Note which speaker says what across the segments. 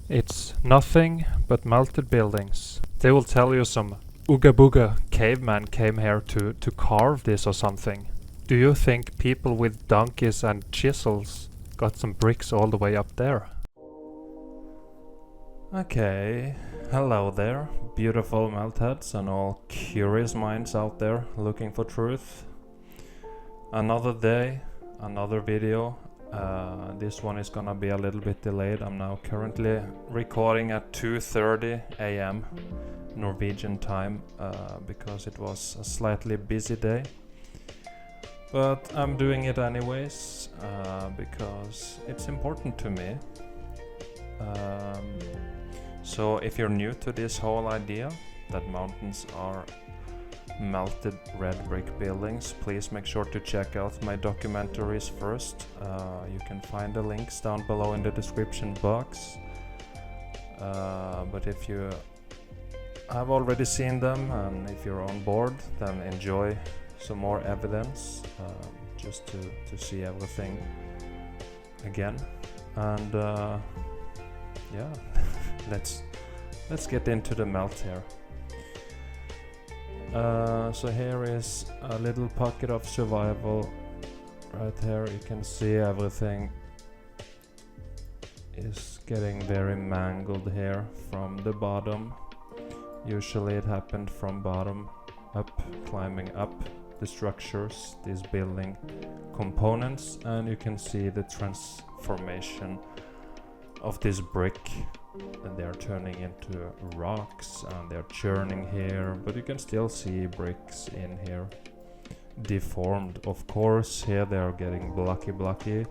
Speaker 1: It's nothing but melted buildings. They will tell you some ooga booga caveman came here to carve this or something. Do you think people with donkeys and chisels got some bricks all the way up there? Okay, hello there, beautiful meltheads and all curious minds out there looking for truth. Another day, another video. This one is gonna be a little bit delayed. I'm now currently recording at 2:30 a.m. Norwegian time because it was a slightly busy day. But I'm doing it anyways because it's important to me. So if you're new to this whole idea that mountains are melted red brick buildings, please make sure to check out my documentaries first. You can find the links down below in the description box. But if you have already seen them and if you're on board, then enjoy some more evidence just to see everything again. And yeah, let's get into the melt here. So here is a little pocket of survival. Right here you can see everything is getting very mangled here from the bottom. Usually it happened from bottom up, climbing up the structures, these building components, and you can see the transformation of this brick. And they're turning into rocks and they're churning here, but you can still see bricks in here deformed, of course. Here they are getting blocky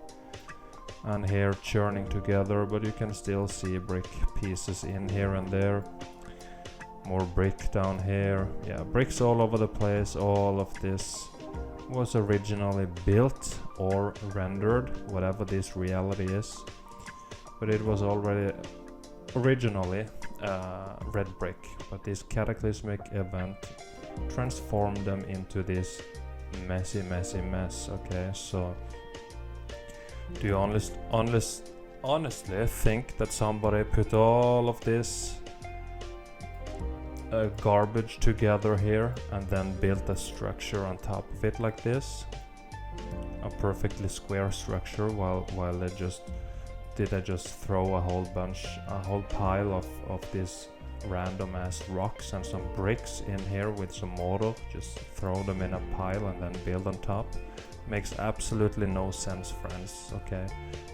Speaker 1: and here churning together, but you can still see brick pieces in here and there. More brick down here. Yeah, bricks all over the place. All of this was originally built or rendered, whatever this reality is, but it was already originally red brick, but this cataclysmic event transformed them into this messy mess. Okay, so do you honestly think that somebody put all of this garbage together here and then built a structure on top of it like this, a perfectly square structure, while they just did I just throw a whole pile of these random ass rocks and some bricks in here with some mortar, just throw them in a pile and then build on top? Makes absolutely no sense, friends. Okay,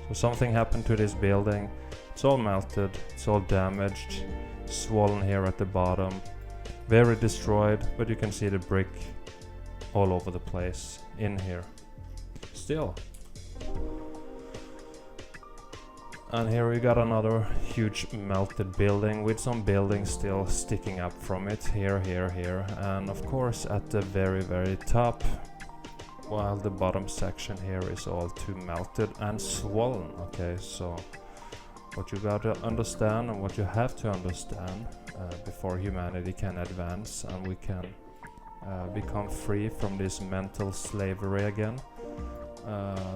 Speaker 1: so something happened to this building. It's all melted, it's all damaged, swollen here at the bottom, very destroyed, but you can see the brick all over the place in here still. And here we got another huge melted building with some buildings still sticking up from it, here, and of course at the very top, while the bottom section here is all too melted and swollen. Okay, so what you gotta understand and what you have to understand before humanity can advance and we can become free from this mental slavery again,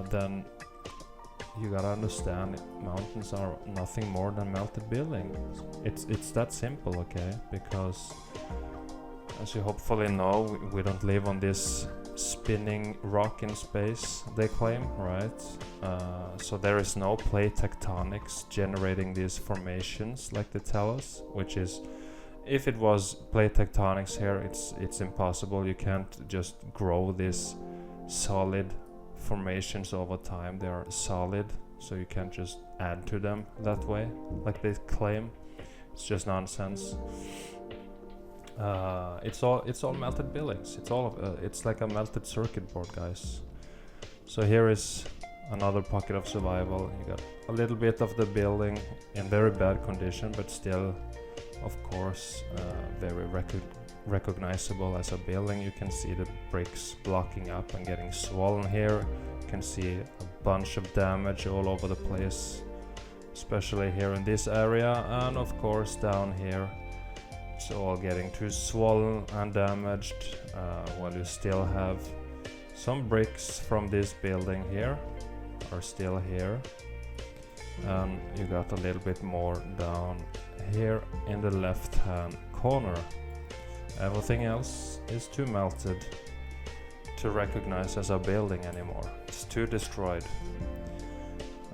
Speaker 1: then you gotta understand mountains are nothing more than melted buildings. It's that simple, okay? Because as you hopefully know, we don't live on this spinning rock in space, they claim, right? So there is no plate tectonics generating these formations like they tell us, which is, if it was plate tectonics here, it's impossible. You can't just grow this solid formations over time. They are solid, so you can't just add to them that way like they claim. It's just nonsense. It's all melted buildings. It's like a melted circuit board, guys. So here is another pocket of survival. You got a little bit of the building in very bad condition, but still, of course, very recognizable as a building. You can see the bricks blocking up and getting swollen here. You can see a bunch of damage all over the place, especially here in this area, and of course down here it's all getting too swollen and damaged, while you still have some bricks from this building here are still here. and you got a little bit more down here in the left hand corner. Everything else is too melted to recognize as a building anymore. It's too destroyed.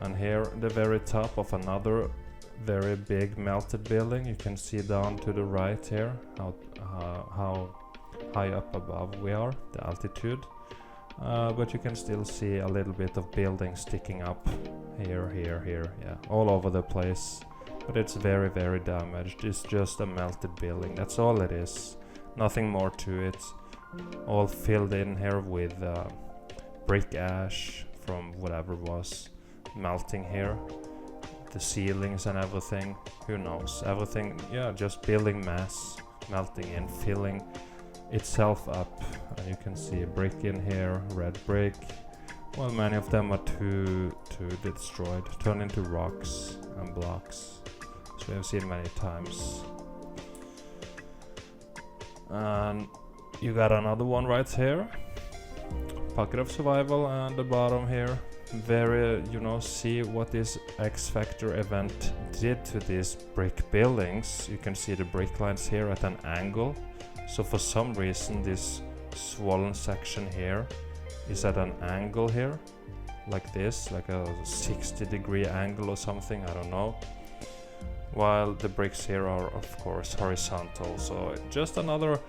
Speaker 1: And here the very top of another very big melted building. You can see down to the right here how high up above we are, the altitude. But you can still see a little bit of building sticking up here, yeah, all over the place. But it's very, very damaged. It's just a melted building. That's all it is. Nothing more to it. All filled in here with brick ash from whatever was melting here. The ceilings and everything. Who knows? Everything, yeah, just building mass, melting in, filling itself up. And you can see a brick in here, red brick. Well, many of them are too destroyed, turned into rocks and blocks. So we have seen many times. And you got another one right here. Pocket of survival, and the bottom here. Very, see what this X Factor event did to these brick buildings. You can see the brick lines here at an angle. So for some reason this swollen section here is at an angle here, like this, like a 60-degree angle or something, I don't know. While the bricks here are of course horizontal. So just another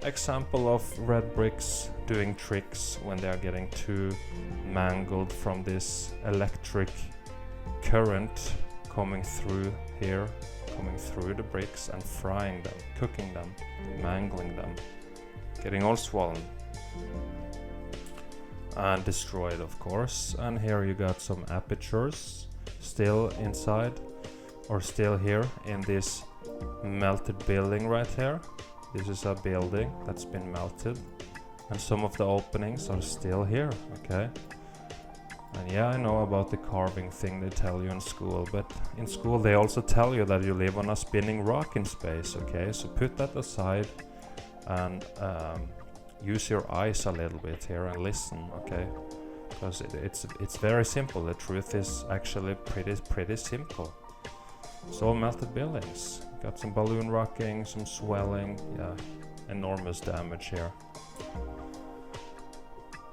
Speaker 1: example of red bricks doing tricks when they are getting too mangled from this electric current coming through here, coming through the bricks and frying them, cooking them, mangling them, getting all swollen and destroyed, of course. And here you got some apertures still inside, or still here in this melted building right here. This is a building that's been melted, and some of the openings are still here, okay? And yeah, I know about the carving thing they tell you in school, but in school they also tell you that you live on a spinning rock in space, okay? So put that aside and use your eyes a little bit here and listen, okay? Because it's very simple. The truth is actually pretty simple. It's all melted buildings. Got some balloon rocking, some swelling, yeah, enormous damage here.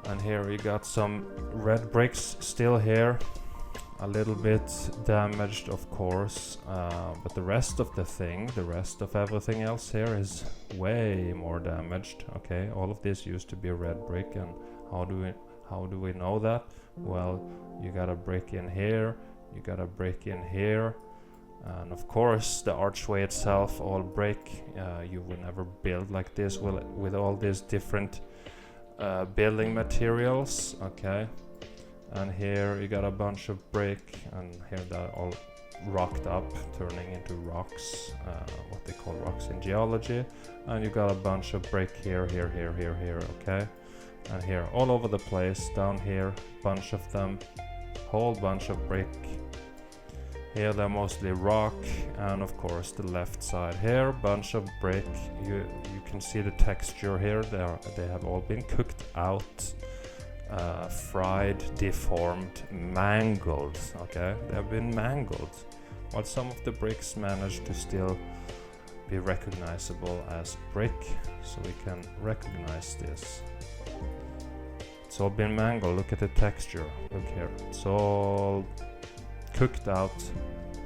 Speaker 1: And here we got some red bricks still here, a little bit damaged of course, but the rest of everything else here is way more damaged, okay? All of this used to be red brick, and how do we know that? Well, you got a brick in here, you got a brick in here, and of course the archway itself all brick. You will never build like this with all these different building materials, okay? And here you got a bunch of brick, and here they're all rocked up, turning into rocks, what they call rocks in geology. And you got a bunch of brick here, okay? And here all over the place, down here, bunch of them, whole bunch of brick. Here they're mostly rock, and of course the left side here, bunch of brick. You can see the texture here. They have all been cooked out, fried, deformed, mangled. Okay, they have been mangled. While some of the bricks managed to still be recognizable as brick, so we can recognize this. It's all been mangled. Look at the texture. Look here. It's all cooked out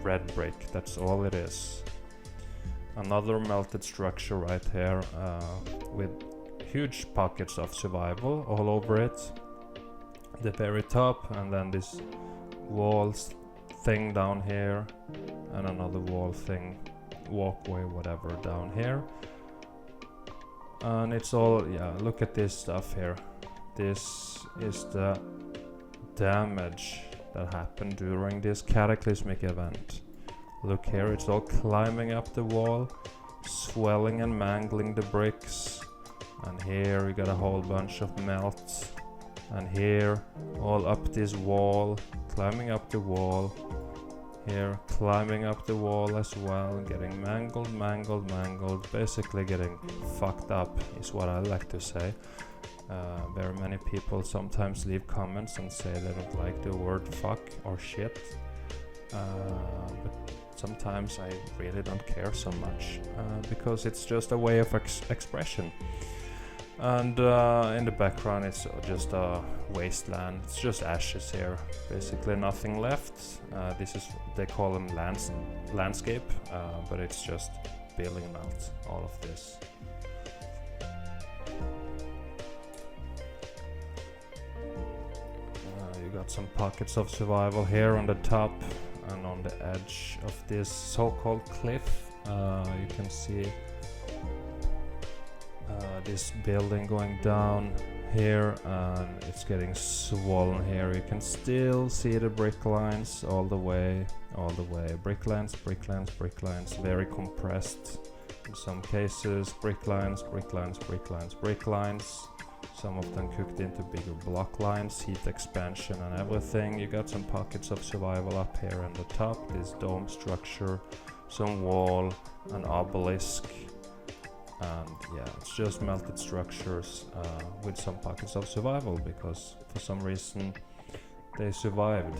Speaker 1: red brick. That's all it is. Another melted structure right here, with huge pockets of survival all over it. The very top, and then this walls thing down here, and another wall thing, walkway, whatever, down here. And it's all, yeah, look at this stuff here. This is the damage that happened during this cataclysmic event. Look here, it's all climbing up the wall, swelling and mangling the bricks. And here we got a whole bunch of melt. And here, all up this wall, climbing up the wall. Here, climbing up the wall as well, getting mangled, basically getting fucked up is what I like to say. Very many people sometimes leave comments and say they don't like the word fuck or shit. but sometimes I really don't care so much because it's just a way of expression. And in the background it's just a wasteland. It's just ashes here, basically nothing left. This is, they call them landscape, but it's just building melt, all of this. You got some pockets of survival here on the top and on the edge of this so-called cliff. You can see this building going down here, and it's getting swollen here. You can still see the brick lines all the way. Brick lines, very compressed in some cases. Brick lines. Some of them cooked into bigger block lines, heat expansion and everything. You got some pockets of survival up here on the top, this dome structure, some wall, an obelisk. And yeah, it's just melted structures with some pockets of survival, because for some reason they survived.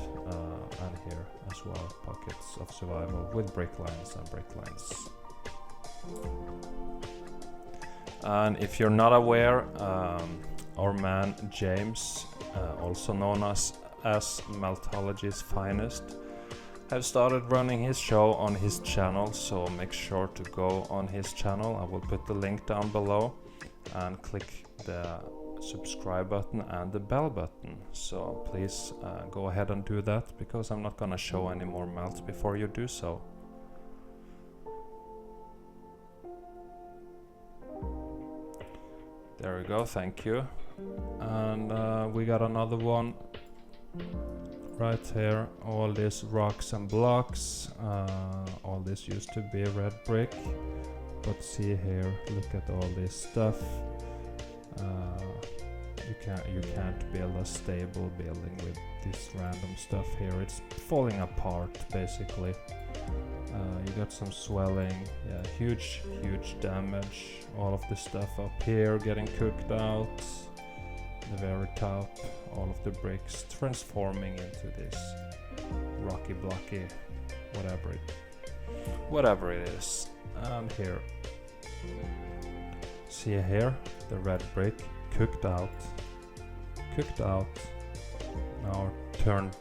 Speaker 1: And here as well, pockets of survival with brick lines. And if you're not aware, our man James, also known as Meltology's finest, have started running his show on his channel, so make sure to go on his channel. I will put the link down below, and click the subscribe button and the bell button. So please go ahead and do that, because I'm not gonna show any more melts before you do so. There we go, thank you. And we got another one right here. All these rocks and blocks, all this used to be red brick, but see here, look at all this stuff. You can't build a stable building with this random stuff here. It's falling apart basically. You got some swelling, yeah, huge damage. All of the stuff up here getting cooked out. The very top, all of the bricks transforming into this rocky blocky whatever it is. And here, see here, the red brick cooked out, now turned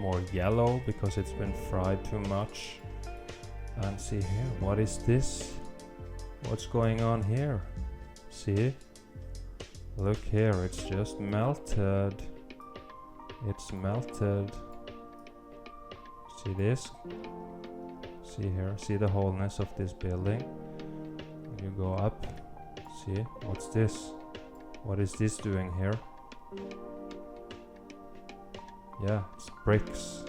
Speaker 1: more yellow because it's been fried too much. And see here, what is this? What's going on here? See? Look here, it's just melted. It's melted. See this? See here, see the wholeness of this building? You go up, see, what's this? What is this doing here? Yeah, it's bricks.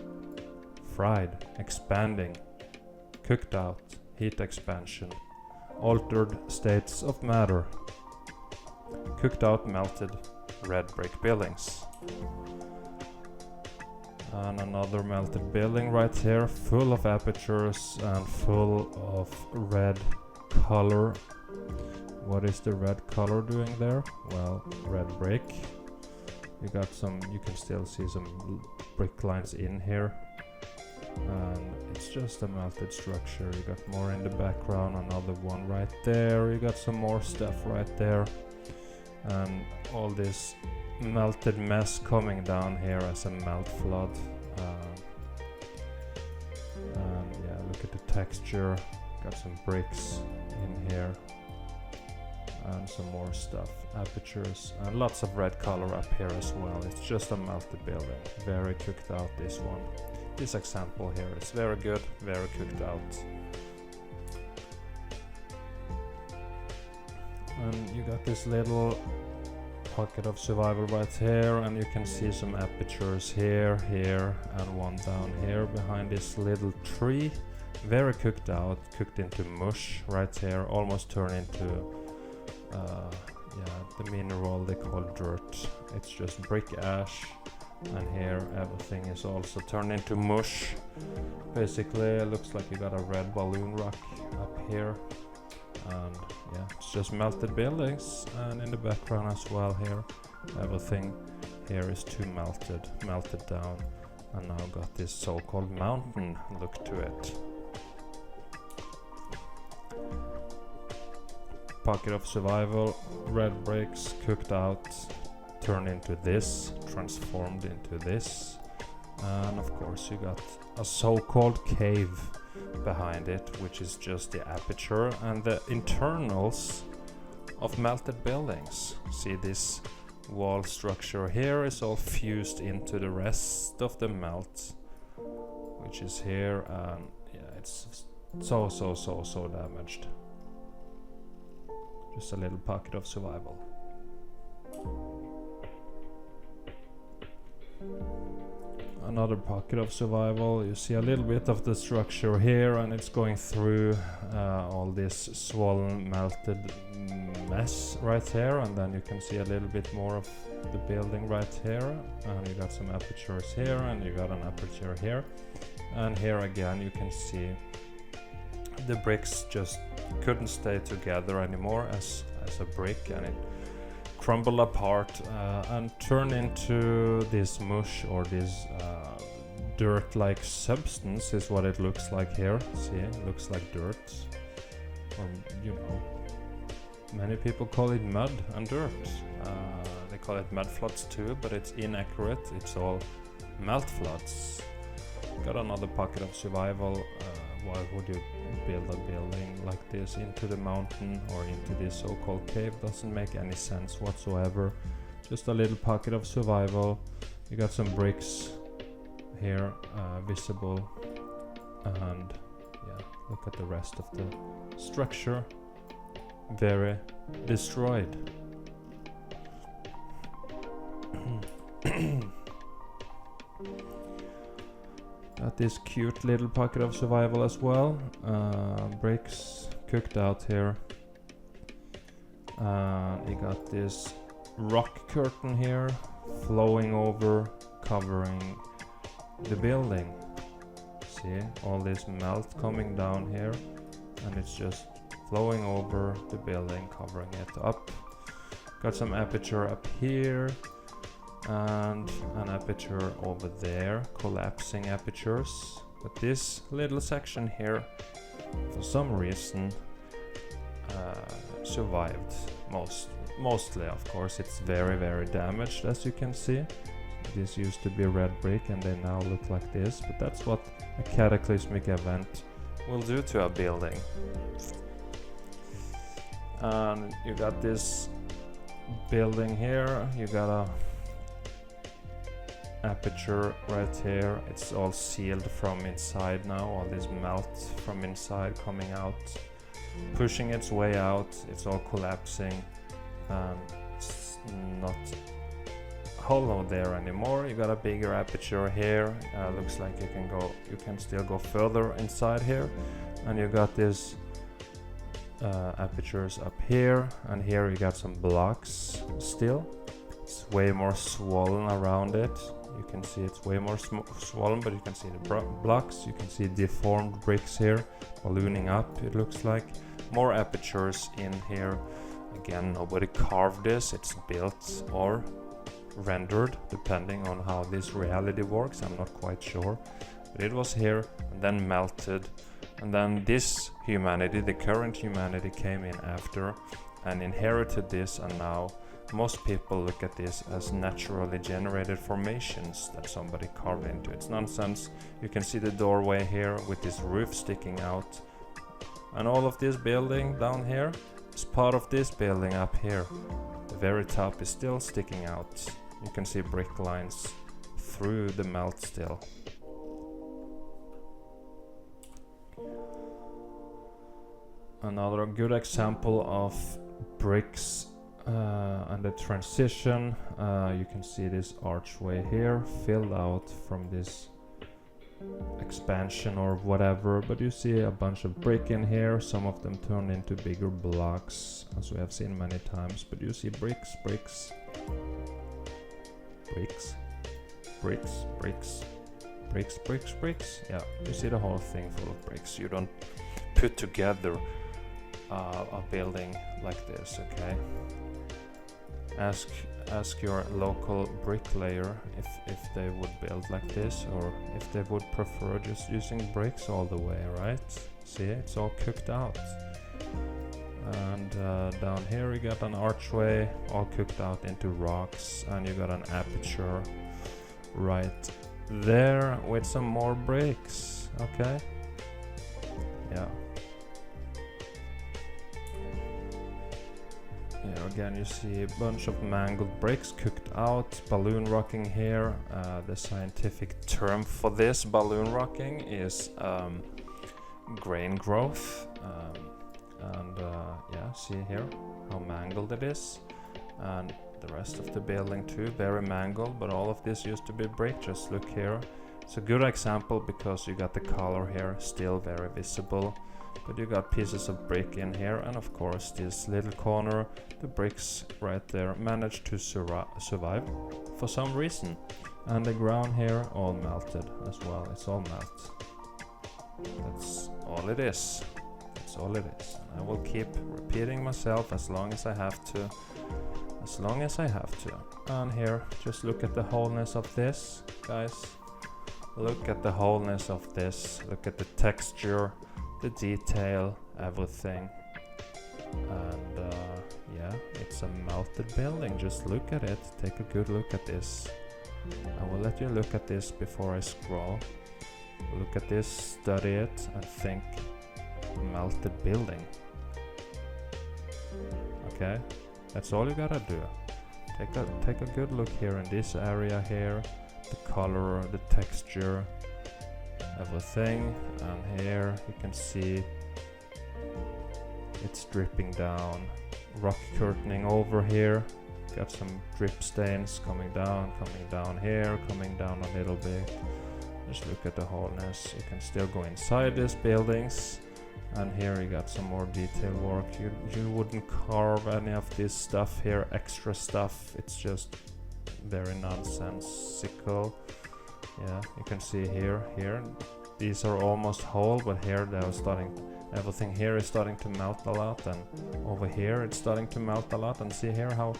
Speaker 1: Fried, expanding, cooked out, heat expansion, altered states of matter. Cooked out, melted, red brick buildings. And another melted building right here, full of apertures and full of red color. What is the red color doing there? Well, red brick. You got some, you can still see some brick lines in here. And it's just a melted structure. You got more in the background, another one right there. You got some more stuff right there. And all this melted mess coming down here as a melt flood. And yeah, look at the texture. Got some bricks in here and some more stuff, apertures, and lots of red color up here as well. It's just a melted building, very cooked out. This one, this example here is very good, very cooked out. And you got this little pocket of survival right here, and you can see some apertures here, and one down here behind this little tree. Very cooked out, cooked into mush right here, almost turned into the mineral they call dirt. It's just brick ash, and here everything is also turned into mush. Basically it looks like you got a red balloon rock up here. And yeah, it's just melted buildings, and in the background as well here, everything here is too melted down. and now got this so-called mountain look to it. Pocket of survival, red bricks cooked out, turned into this, transformed into this, and of course you got a so-called cave behind it, which is just the aperture and the internals of melted buildings. See, this wall structure here is all fused into the rest of the melt, which is here, and yeah, it's so damaged. Just a little pocket of survival. Another pocket of survival. You see a little bit of the structure here, and it's going through all this swollen melted mess right here, and then you can see a little bit more of the building right here, and you got some apertures here, and you got an aperture here, and here again you can see the bricks just couldn't stay together anymore as a brick, and it crumbled apart and turned into this mush, or this dirt-like substance is what it looks like here. See, it looks like dirt, or you know, many people call it mud and dirt. They call it mud floods too, but it's inaccurate. It's all melt floods. Got another pocket of survival. Why would you build a building like this into the mountain or into this so-called cave? Doesn't make any sense whatsoever. Just a little pocket of survival. You got some bricks here visible, and yeah, look at the rest of the structure. Very destroyed. Got this cute little pocket of survival as well. Bricks cooked out here. You got this rock curtain here flowing over, covering the building. See, all this melt coming down here, and it's just flowing over the building, covering it up. Got some aperture up here, and an aperture over there, collapsing apertures. But this little section here, for some reason, survived mostly. Of course, it's very damaged, as you can see. This used to be red brick, and they now look like this, but that's what a cataclysmic event will do to a building. And you got this building here, you got a aperture right here. It's all sealed from inside now, all this melt from inside coming out, pushing its way out. It's all collapsing, and it's not hollow there anymore. You got a bigger aperture here. Looks like you can still go further inside here, and you got this apertures up here, and here you got some blocks still. It's way more swollen around it. You can see it's way more swollen, but you can see the blocks. You can see deformed bricks here, ballooning up, it looks like. More apertures in here. Again, nobody carved this. It's built or rendered, depending on how this reality works. I'm not quite sure. But it was here, and then melted. And then this humanity, the current humanity, came in after and inherited this, and now most people look at this as naturally generated formations that somebody carved into. It's nonsense. You can see the doorway here with this roof sticking out, and all of this building down here is part of this building up here. The very top is still sticking out. You can see brick lines through the melt still. Another good example of bricks and the transition. You can see this archway here filled out from this expansion or whatever, but you see a bunch of brick in here. Some of them turned into bigger blocks, as we have seen many times, but you see bricks. Yeah, you see the whole thing full of bricks. You don't put together a building like this, okay? ask your local bricklayer if they would build like this, or if they would prefer just using bricks all the way, right? See, it's all cooked out. And down here you got an archway all cooked out into rocks, and you got an aperture right there with some more bricks. Okay, yeah. Here again you see a bunch of mangled bricks cooked out, balloon rocking here. The scientific term for this balloon rocking is grain growth. Yeah, see here how mangled it is, and the rest of the building too, very mangled, but all of this used to be brick. Just look here, it's a good example because you got the color here still very visible, but you got pieces of brick in here, and of course this little corner, the bricks right there managed to survive for some reason, and the ground here all melted as well. It's all melt. That's all it is. That's all it is. And I will keep repeating myself as long as I have to. As long as I have to. And here, just look at the wholeness of this, guys. Look at the wholeness of this. Look at the texture, the detail, everything. And yeah, it's a melted building. Just look at it. Take a good look at this. I will let you look at this before I scroll. Look at this, study it, and think melted building. Okay, that's all you gotta do. Take a good look here in this area here, the color, the texture, everything. And here you can see it's dripping down, rock curtaining over here. Got some drip stains coming down here, coming down a little bit. Just look at the wholeness. You can still go inside these buildings, and here you got some more detail work. You wouldn't carve any of this stuff here, extra stuff. It's just very nonsensical. Yeah, you can see here these are almost whole, but here they are starting. Everything here is starting to melt a lot, and over here it's starting to melt a lot. And see here how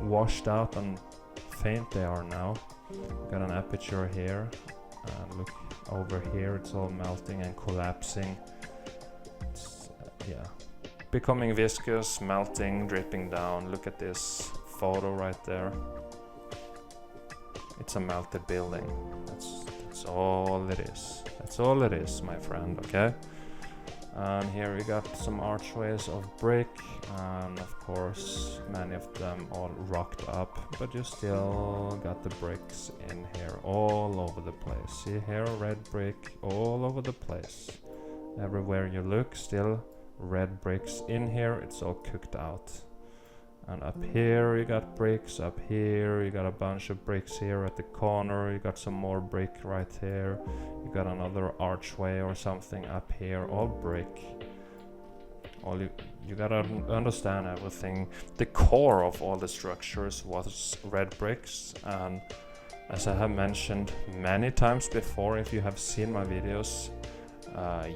Speaker 1: washed out and faint they are now. Got an aperture here. Look over here, it's all melting and collapsing. It's, yeah, becoming viscous, melting, dripping down. Look at this photo right there. It's a melted building. That's all it is. That's all it is, my friend, okay? And here we got some archways of brick, and of course many of them all rocked up, but you still got the bricks in here all over the place. See here, red brick all over the place. Everywhere you look, still red bricks in here. It's all cooked out. And up here you got bricks, up here you got a bunch of bricks here at the corner, you got some more brick right here, you got another archway or something up here, all brick. All you gotta understand everything. The core of all the structures was red bricks, and as I have mentioned many times before, if you have seen my videos,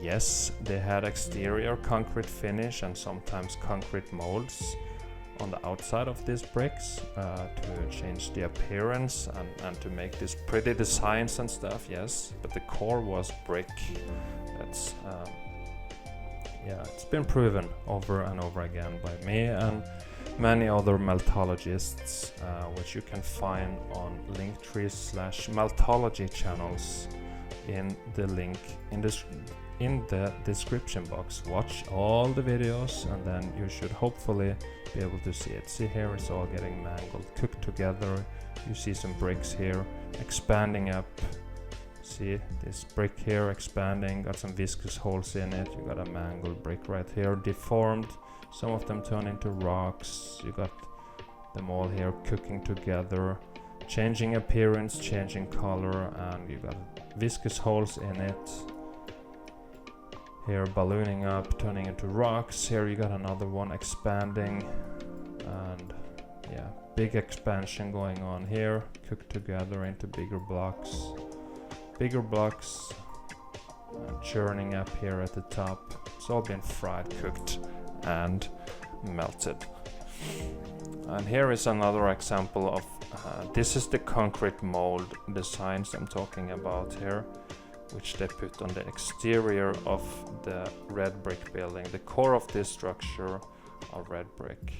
Speaker 1: yes, they had exterior concrete finish and sometimes concrete molds on the outside of these bricks to change the appearance and to make these pretty designs and stuff, yes, but the core was brick. That's yeah, it's been proven over and over again by me and many other meltologists, which you can find on linktree/meltology channels in the link in the description box. Watch all the videos and then you should hopefully be able to see it. See here, it's all getting mangled, cooked together. You see some bricks here expanding up. See this brick here expanding, got some viscous holes in it. You got a mangled brick right here, deformed. Some of them turn into rocks. You got them all here cooking together, changing appearance, changing color, and you got viscous holes in it. Here ballooning up, turning into rocks. Here you got another one expanding, and yeah, big expansion going on here, cooked together into bigger blocks, churning up here at the top. It's all been fried, cooked and melted. And here is another example of this is the concrete mold designs I'm talking about here, which they put on the exterior of the red brick building. The core of this structure are red brick.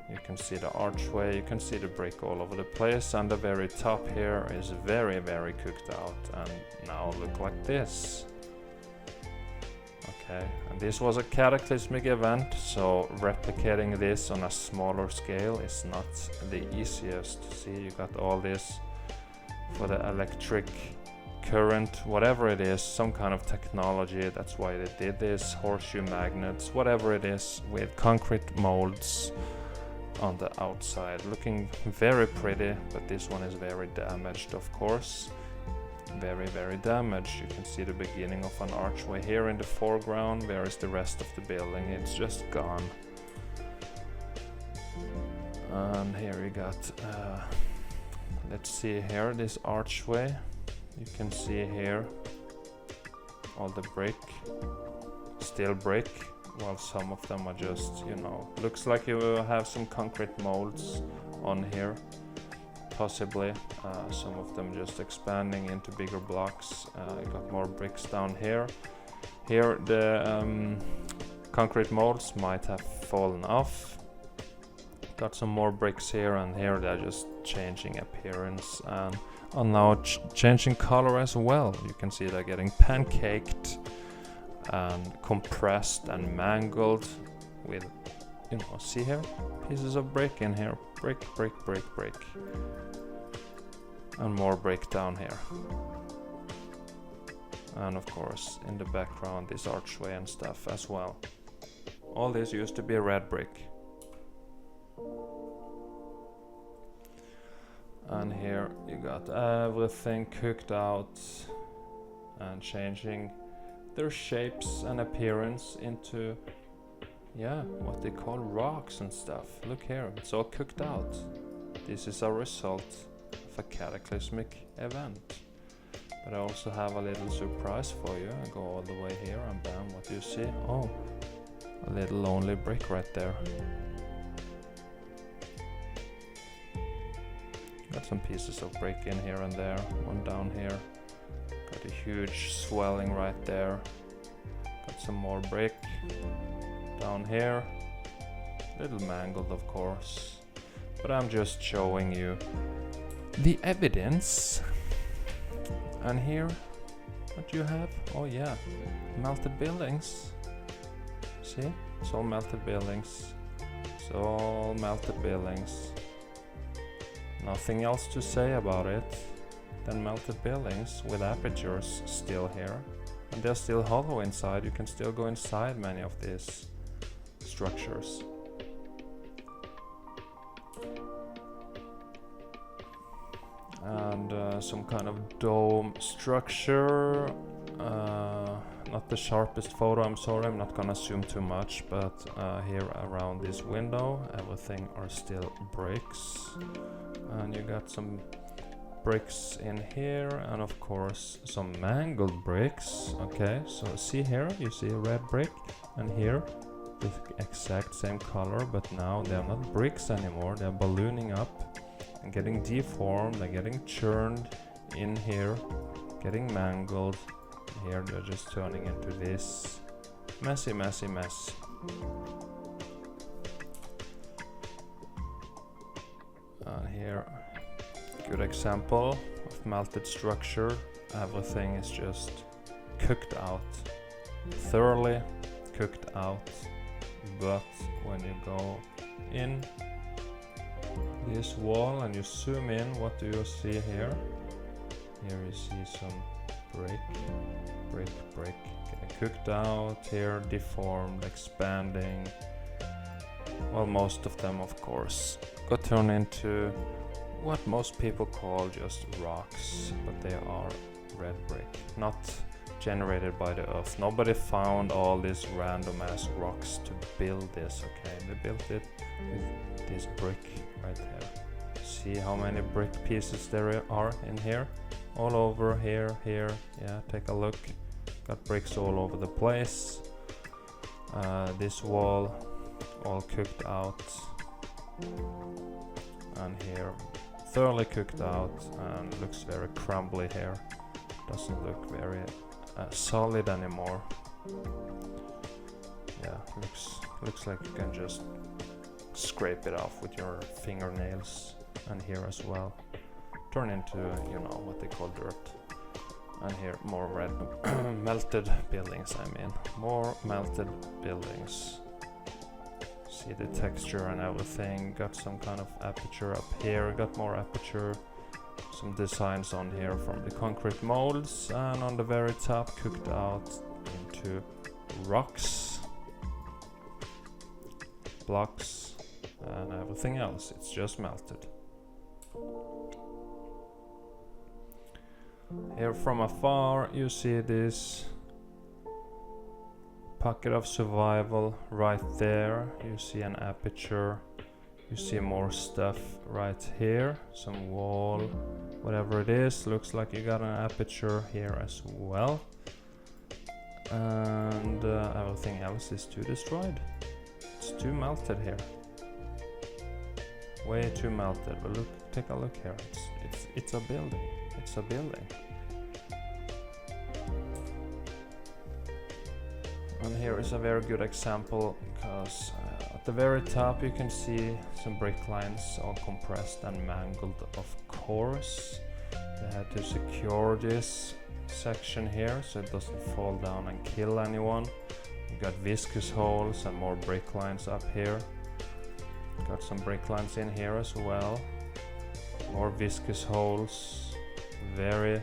Speaker 1: You can see the archway, you can see the brick all over the place, and the very top here is very, very cooked out, and now look like this. Okay, and this was a cataclysmic event, so replicating this on a smaller scale is not the easiest. See, you got all this for the electric current, whatever it is, some kind of technology, that's why they did this, horseshoe magnets, whatever it is, with concrete molds on the outside, looking very pretty, but this one is very damaged, of course. Very, very damaged. You can see the beginning of an archway here in the foreground. Where is the rest of the building? It's just gone. And here we got let's see here, this archway. You can see here all the brick, still brick, while some of them are just, you know, looks like you have some concrete molds on here, possibly. Some of them just expanding into bigger blocks. You got more bricks down here. Here the concrete molds might have fallen off. Got some more bricks here, and here they're just changing appearance and are now changing color as well. You can see they're getting pancaked and compressed and mangled with, you know, see here, pieces of brick in here, brick, brick, brick, brick, and more brick down here. And of course in the background this archway and stuff as well. All this used to be red brick. And here you got everything cooked out and changing their shapes and appearance into, yeah, what they call rocks and stuff. Look here, it's all cooked out. This is a result of a cataclysmic event. But I also have a little surprise for you. I go all the way here and bam, what do you see? Oh, a little lonely brick right there. Got some pieces of brick in here and there, one down here. Got a huge swelling right there. Got some more brick down here. Little mangled, of course. But I'm just showing you the evidence. And here, what do you have? Oh yeah, melted buildings. See? It's all melted buildings. It's all melted buildings. Nothing else to say about it than melted buildings with apertures still here. And they're still hollow inside. You can still go inside many of these structures. And some kind of dome structure. Not the sharpest photo, I'm sorry, I'm not gonna zoom too much, but here around this window everything are still bricks. And you got some bricks in here, and of course some mangled bricks. Okay, so see here, you see a red brick, and here the exact same color, but now they're not bricks anymore, they're ballooning up and getting deformed, they're getting churned in here, getting mangled. Here they're just turning into this messy, messy mess. And here, good example of melted structure. Everything is just cooked out, thoroughly cooked out. But when you go in this wall and you zoom in, what do you see here? Here you see some brick, getting cooked out, here deformed, expanding. Well, most of them, of course, got turned into what most people call just rocks, but they are red brick, not generated by the earth. Nobody found all these random ass rocks to build this, okay? They built it with this brick right there. See how many brick pieces there are in here? All over here, yeah, take a look. Got bricks all over the place. This wall all cooked out. And here, thoroughly cooked out and looks very crumbly here. Doesn't look very solid anymore. Yeah, looks like you can just scrape it off with your fingernails. And here as well. Turn into, you know, what they call dirt. And here more red melted buildings, I mean. More melted buildings. See the texture and everything. Got some kind of aperture up here. Got more aperture. Some designs on here from the concrete molds. And on the very top, cooked out into rocks, blocks, and everything else. It's just melted. Here from afar you see this pocket of survival right there. You see an aperture. You see more stuff right here. Some wall, whatever it is. Looks like you got an aperture here as well. And everything else is too destroyed. It's too melted here. Way too melted. But look, take a look here. It's a building. It's a building. And here is a very good example, because at the very top you can see some brick lines all compressed and mangled, of course. They had to secure this section here so it doesn't fall down and kill anyone. You got viscous holes and more brick lines up here. Got some brick lines in here as well. More viscous holes. Very,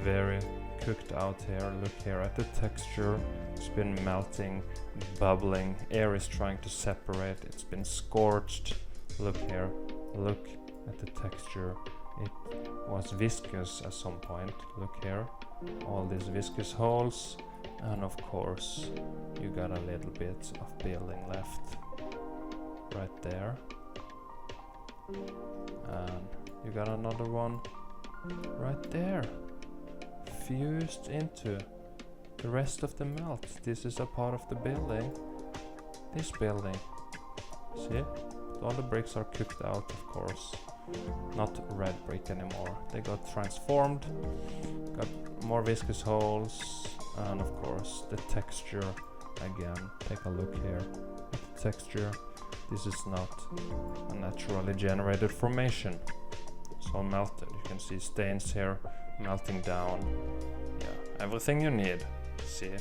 Speaker 1: very cooked out here. Look here at the texture. It's been melting, bubbling. Air is trying to separate. It's been scorched. Look here. Look at the texture. It was viscous at some point. Look here. All these viscous holes. And of course, you got a little bit of building left. Right there. And you got another one right there, fused into the rest of the melt. This is a part of the building. This building. See? All the bricks are cooked out, of course. Not red brick anymore. They got transformed. Got more viscous holes. And of course, the texture again. Take a look here at the texture. This is not a naturally generated formation. It's all melted. You can see stains here melting down. Yeah, everything you need. See,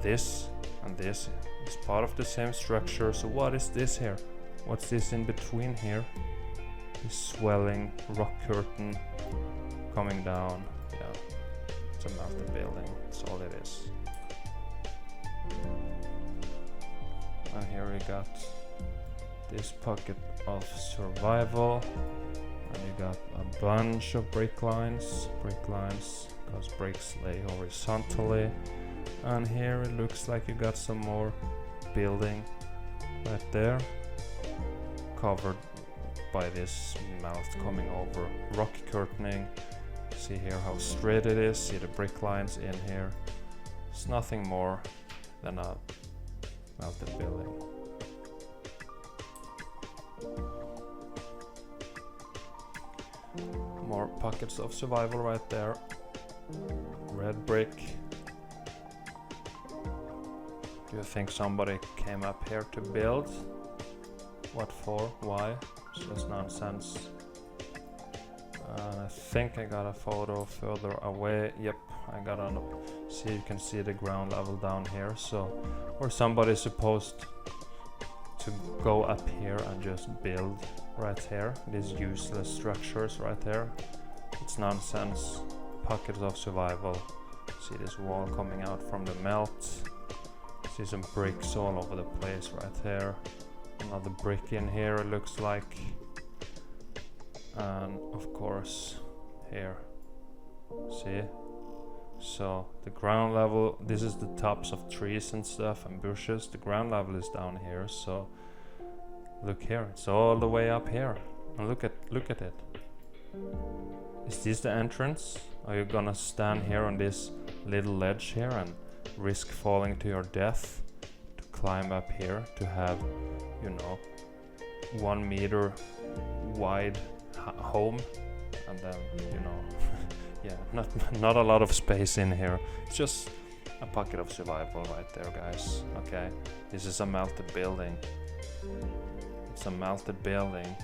Speaker 1: this and this is part of the same structure. So what is this here? What's this in between here? This swelling rock curtain coming down. Yeah, it's a melted building. That's all it is. And here we got this pocket of survival, and you got a bunch of brick lines, because bricks lay horizontally. And here it looks like you got some more building right there, covered by this melt coming over, rock curtaining. See here how straight it is. See the brick lines in here. It's nothing more than a melted building. More pockets of survival right there. Red brick. Do you think somebody came up here to build? What for? Why? It's just nonsense. I think I got a photo further away. Yep, I got on. See, you can see the ground level down here. So, where somebody's supposed to go up here and just build right here. These useless structures right there. It's nonsense. Pockets of survival. See this wall coming out from the melt. See some bricks all over the place right there. Another brick in here, it looks like. And of course here, see? So the ground level, this is the tops of trees and stuff and bushes. The ground level is down here, so look here, it's all the way up here. And look at it. Is this the entrance? Are you gonna stand here on this little ledge here and risk falling to your death to climb up here to have, you know, 1 meter wide home, and then, you know, yeah, not a lot of space in here. It's just a pocket of survival right there, guys. Okay, this is a melted building. It's a melted building.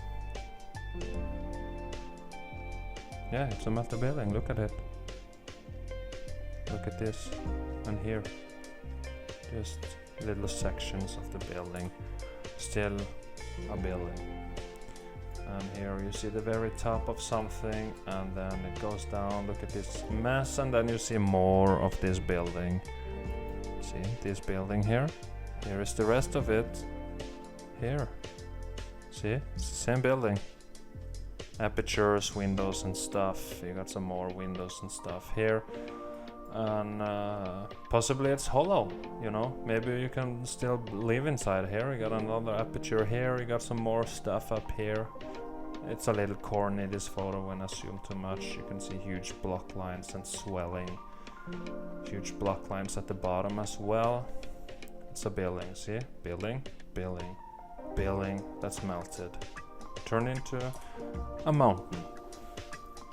Speaker 1: Yeah, it's a melted building. Look at it. Look at this. And here, just little sections of the building. Still a building. And here you see the very top of something, and then it goes down. Look at this mess, and then you see more of this building. See this building here? Here is the rest of it. Here. See? It's the same building. Apertures, windows and stuff. You got some more windows and stuff here. And possibly it's hollow, you know, maybe you can still live inside here. You got another aperture here, you got some more stuff up here. It's a little corny, this photo, when I zoom too much. You can see huge block lines and swelling, huge block lines at the bottom as well. It's a building, see, building, building, building that's melted, turned into a mountain,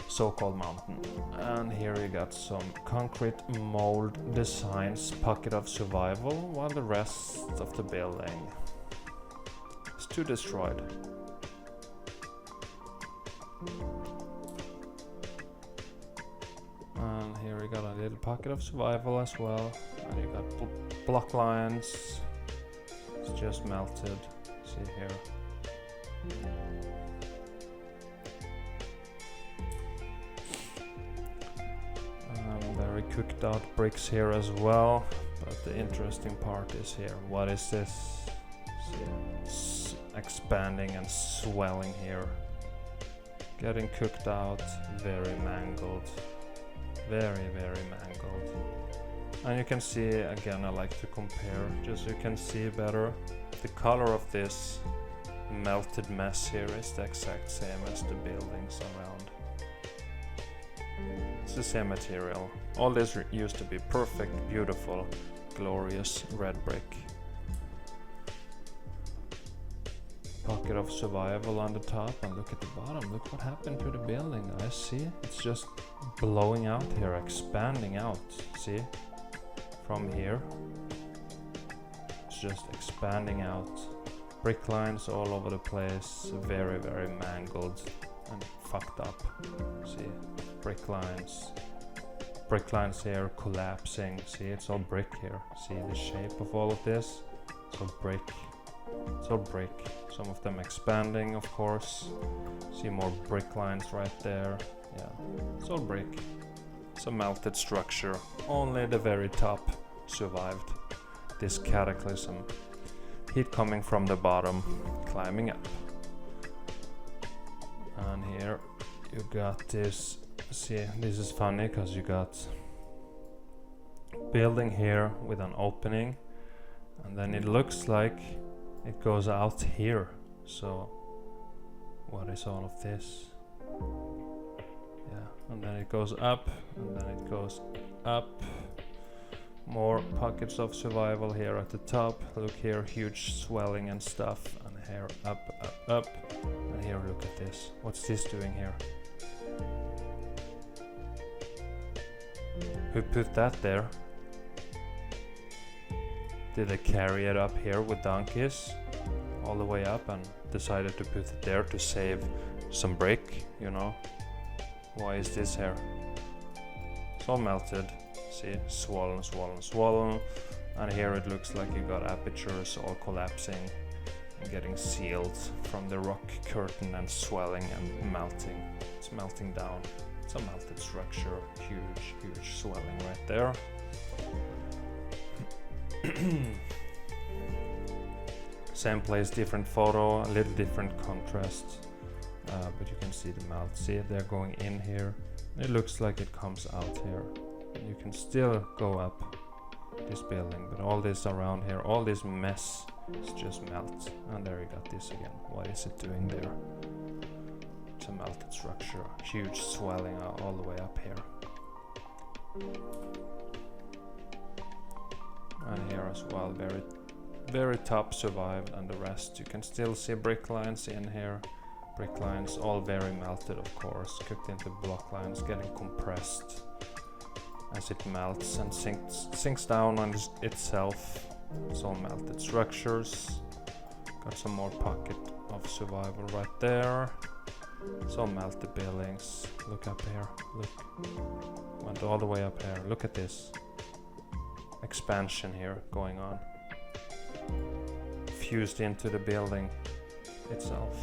Speaker 1: so-called mountain. And here you got some concrete mold designs, pocket of survival, while the rest of the building is too destroyed. And here you got a little pocket of survival as well, and you got block lines. It's just melted, see here. Very cooked out bricks here as well, but the interesting part is here. What is this? See, expanding and swelling here, getting cooked out, very mangled, very mangled. And you can see again, I like to compare just so you can see better. The color of this melted mess here is the exact same as the buildings around. It's the same material. All this used to be perfect, beautiful, glorious red brick. Pocket of survival on the top, and look at the bottom. Look what happened to the building, guys. See? It's just blowing out here, expanding out. See? From here. It's just expanding out. Brick lines all over the place. Very mangled and fucked up. See? Brick lines here collapsing. See, it's all brick here. See the shape of all of this? It's all brick. It's all brick. Some of them expanding, of course. See more brick lines right there. Yeah, it's all brick. It's a melted structure. Only the very top survived this cataclysm. Heat coming from the bottom, climbing up. And here you got this. See, this is funny because you got building here with an opening, and then it looks like it goes out here. So what is all of this? Yeah, and then it goes up, and then it goes up. More pockets of survival here at the top. Look here, huge swelling and stuff, and here up, and here look at this. What's this doing here? Who put that there? Did they carry it up here with donkeys all the way up and decided to put it there to save some brick, you know? Why is this here? It's all melted. See, swollen. And here it looks like you got apertures all collapsing and getting sealed from the rock curtain and swelling and melting. It's melting down. It's a melted structure, huge swelling right there. Same place, different photo, a little different contrast, but you can see the melt. See, they're going in here. It looks like it comes out here. You can still go up this building, but all this around here, all this mess is just melt. And there you got this again. What is it doing there? It's a melted structure, huge swelling all the way up here. And here as well, very top survived and the rest you can still see brick lines in here. Brick lines, all very melted of course, cooked into block lines, getting compressed as it melts and sinks down on itself. It's all melted structures. Got some more pocket of survival right there. It's all melted buildings. Look up here, look. Went all the way up here, look at this. Expansion here going on. Fused into the building itself.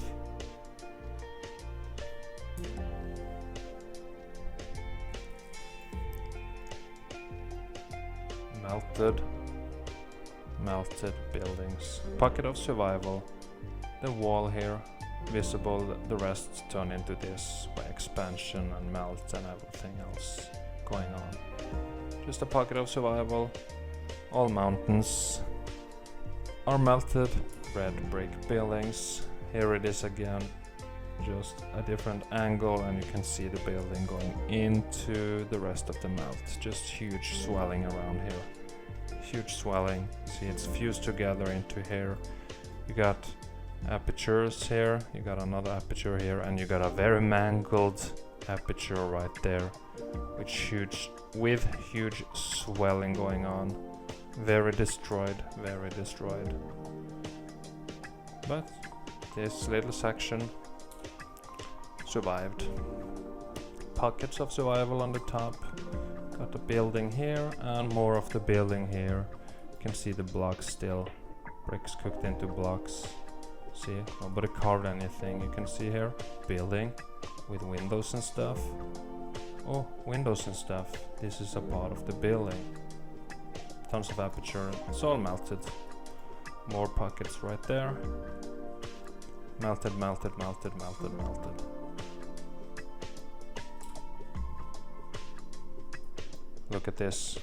Speaker 1: Melted buildings. Pocket of survival. The wall here visible, the rest turn into this by expansion and melt and everything else going on. Just a pocket of survival. All mountains are melted. Red brick buildings. Here it is again, just a different angle, and you can see the building going into the rest of the melt. Just huge swelling around here. Huge swelling. See, it's fused together into here. You got apertures here, you got another aperture here, and you got a very mangled aperture right there with huge swelling going on. Very destroyed. But this little section survived. Pockets of survival on the top. Got the building here and more of the building here. You can see the blocks still. Bricks cooked into blocks. See, nobody carved anything. You can see here, building with windows and stuff. Oh, windows and stuff. This is a part of the building. Tons of aperture. It's all melted. More pockets right there. Melted. Look at this.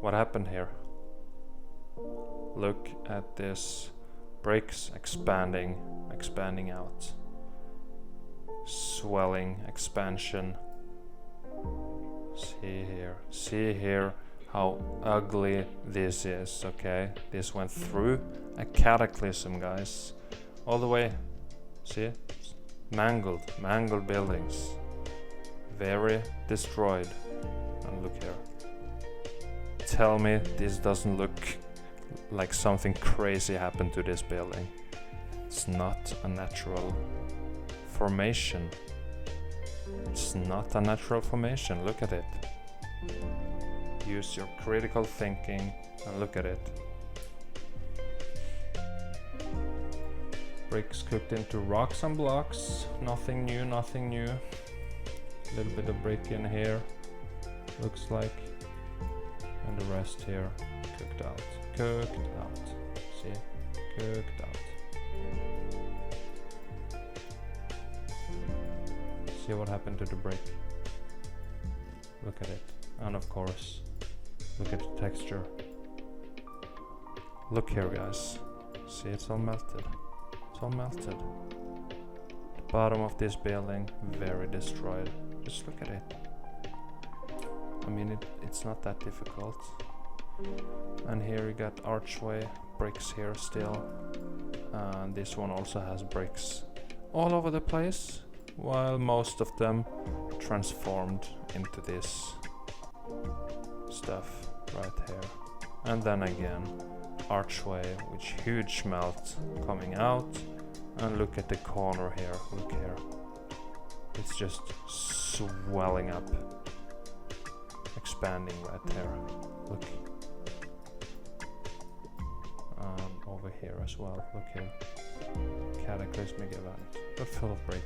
Speaker 1: What happened here? Look at this. Bricks expanding out. Swelling, expansion. See here how ugly this is, okay? This went through a cataclysm, guys. All the way, see? Mangled buildings. Very destroyed. And look here. Tell me this doesn't look like something crazy happened to this building. It's not a natural formation. Look at it. Use your critical thinking and look at it. Bricks cooked into rocks and blocks. Nothing new. A little bit of brick in here, looks like. And the rest here, cooked out. See? Cooked out. See what happened to the brick. Look at it. And of course, look at the texture. Look here, guys. See, it's all melted. The bottom of this building, very destroyed. Just look at it. I mean, it's not that difficult. And here you got archway, bricks here still. And this one also has bricks all over the place, while most of them transformed into this stuff right here. And then again, archway with huge melt coming out. And look at the corner here, look here. It's just swelling up, expanding right there. Look. Over here as well, look here. Cataclysmic event, but full of brick.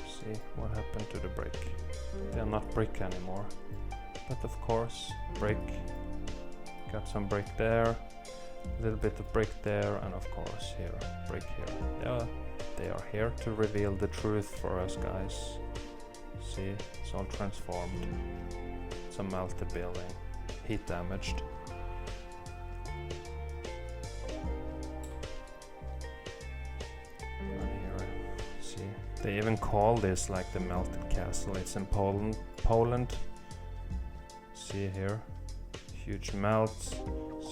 Speaker 1: See what happened to the brick. They're not brick anymore. But of course, brick. Got some brick there, a little bit of brick there, and of course here, brick here. Yeah, they are here to reveal the truth for us, guys. See, it's all transformed. It's a melted building, heat damaged. And here, see, They even call this like the melted castle. It's in Poland. See here, huge melts.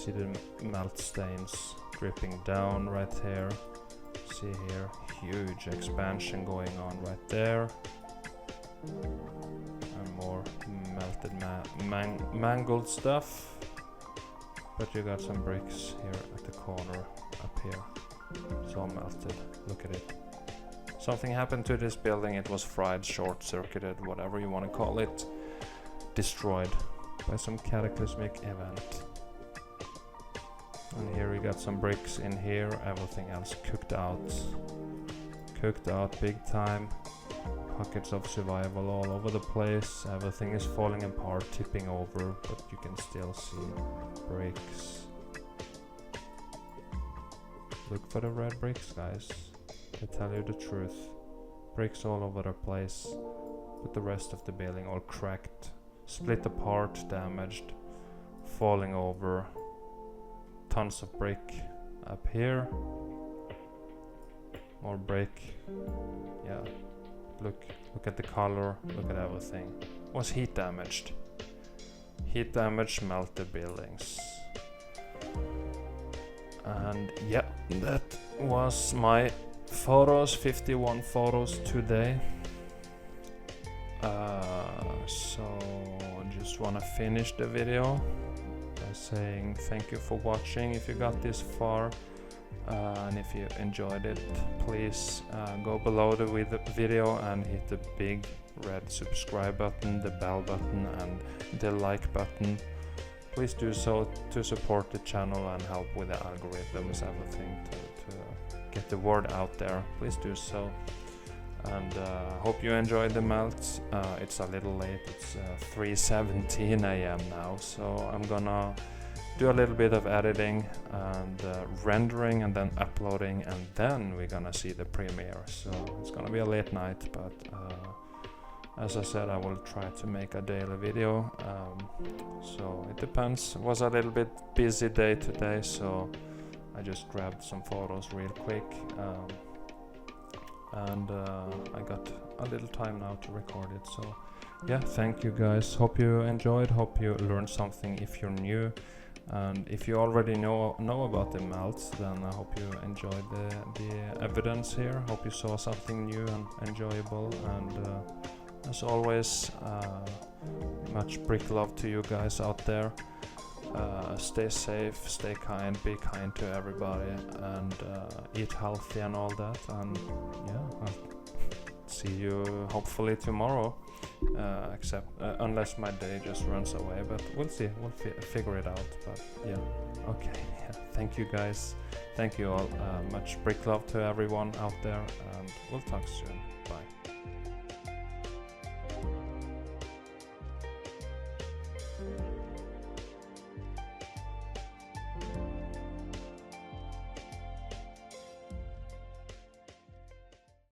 Speaker 1: See the melt stains dripping down right here. See here, huge expansion going on right there. And more melted mangled stuff. But you got some bricks here at the corner up here. It's all melted. Look at it. Something happened to this building. It was fried, short-circuited, whatever you want to call it. Destroyed by some cataclysmic event. And here we got some bricks in here. Everything else cooked out. Cooked out big time. Pockets of survival all over the place. Everything is falling apart, tipping over, but you can still see bricks. Look for the red bricks, guys. They tell you the truth. Bricks all over the place, but the rest of the building all cracked, split apart, damaged, falling over. Tons of brick up here. More brick. Yeah. Look at the color, look at everything. Was heat damaged. Heat damage melted buildings. And yeah, that was my photos, 51 photos today. So I just wanna finish the video by saying thank you for watching if you got this far. And if you enjoyed it, please go below the video and hit the big red subscribe button, the bell button and the like button. Please do so to support the channel and help with the algorithms, everything to get the word out there. Please do so. And hope you enjoyed the melt. It's a little late, it's 3:17 AM now, so I'm gonna do a little bit of editing and rendering and then uploading, and then we're gonna see the premiere. So it's gonna be a late night, but as I said, I will try to make a daily video. So it depends. It was a little bit busy day today, so I just grabbed some photos real quick. And I got a little time now to record it. So yeah, thank you guys. Hope you enjoyed. Hope you learned something if you're new. And if you already know about the melts, then I hope you enjoyed the evidence here. Hope you saw something new and enjoyable. And as always, much brick love to you guys out there. Stay safe, stay kind, be kind to everybody, and eat healthy and all that. And yeah, I'll see you hopefully tomorrow. Unless my day just runs away, but we'll see. We'll figure it out. But yeah, okay. Yeah. Thank you guys. Thank you all. Much brick love to everyone out there, and we'll talk soon. Bye.